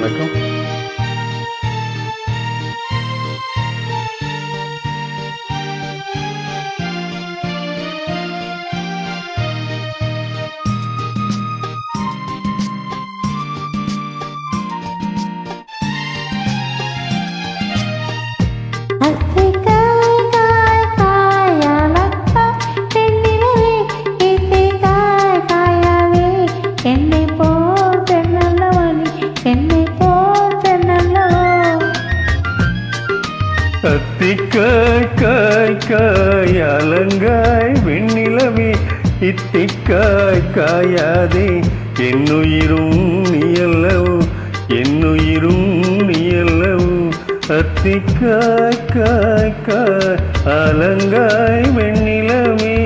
வணக்கம். அத்திக்காய் காய் காய் அலங்காய் வெண்ணிலவே இத்திக்காய் காயாதே என்னுயிரும் நீயல்லவோ என்னுயிரும் நீயல்லவோ அத்திக்காய் காய் காய் அலங்காய் வெண்ணிலவே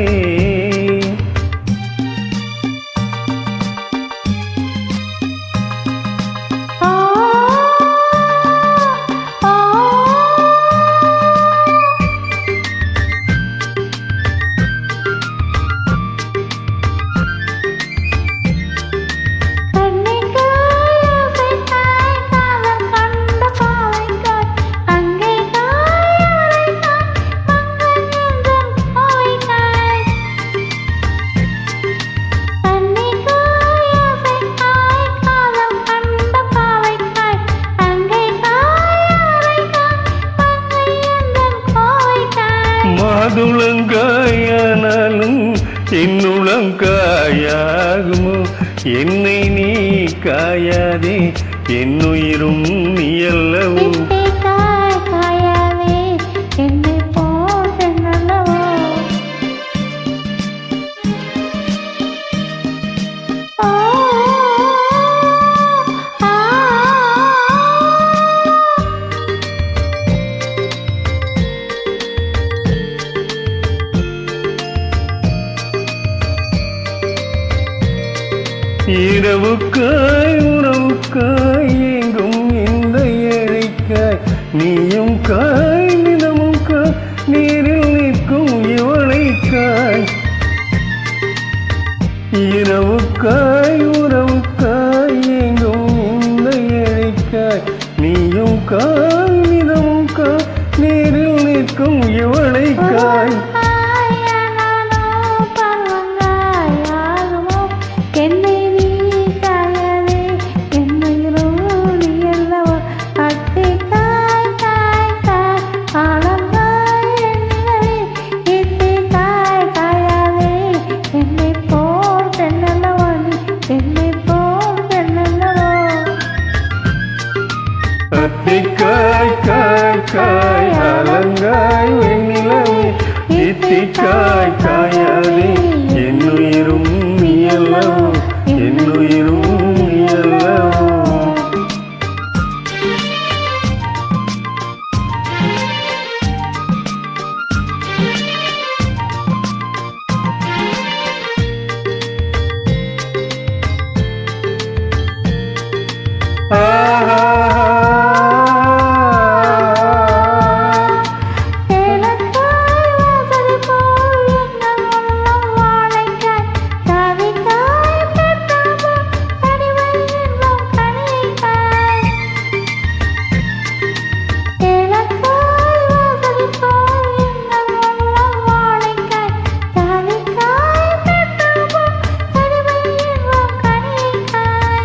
மாதுளங்காயானாலும் என்னுளம் காயாகுமோ என்னை நீ காயாதே என்னுயிரும் நீயல்லவோ இரவுக்காய் உறவுக்காய் எங்கும் இந்த ஏழைக்காய் நீயும் காய் நிலமும் காய் நீரில் நிற்கும் இவளைக்காய் இரவுக்காய் உறவுக்காய் எங்கும் இந்த ஏழைக்காய் நீயும் காய் நிலமும் காய் நீரில் நிற்கும் இவளைக்காய் அத்திக்காய் காய் காய் அலங்காய் வெண்ணிலவே இத்திக்காய் காயாதே என்னுயிரும் நீயல்லவோ என்னுயிரும் நீயல்லவோ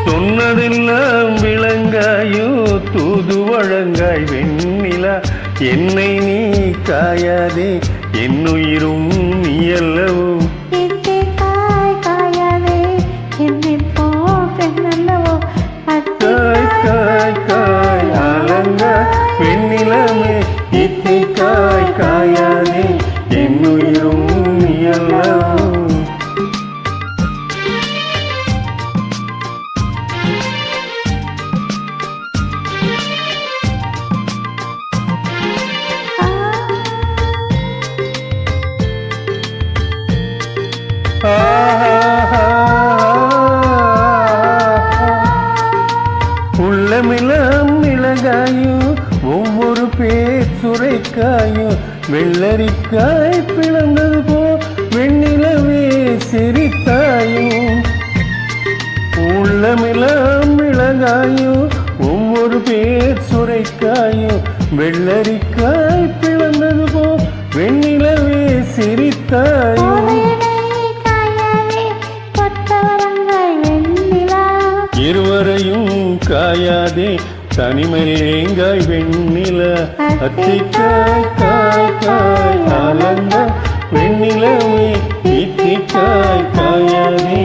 சொன்னதெல்லாம் விளங்காயோ தூது வழங்காய் வெண்ணிலா என்னை நீ காயாதே என்னுயிரும் நீயல்லவோ காய் காய் காய் அலங்காய் வெண்ணிலவே இத்திக்காய் காயாதே என்னுயிரும் நீயல்லவோ உள்ளமிலம் மிளகாயும் ஒவ்வொரு பேர் சுரைக்காயும் வெள்ளரிக்காய் பிளந்தது போ வெண்ணிலவே சிரித்தாயும் உள்ளமிலம் மிளகாயும் ஒவ்வொரு பேர் சுரைக்காயும் வெள்ளரிக்காய் பிளந்தது போ வெண்ணிலவே சிரித்தாயோ. இருவரையும் காயாதே தனிமல்லேங்காய் வெண்ணிலா அத்திக்காய் காய் காய் ஆலங்க வெண்ணிலவே இத்திக்காய் காயாதே.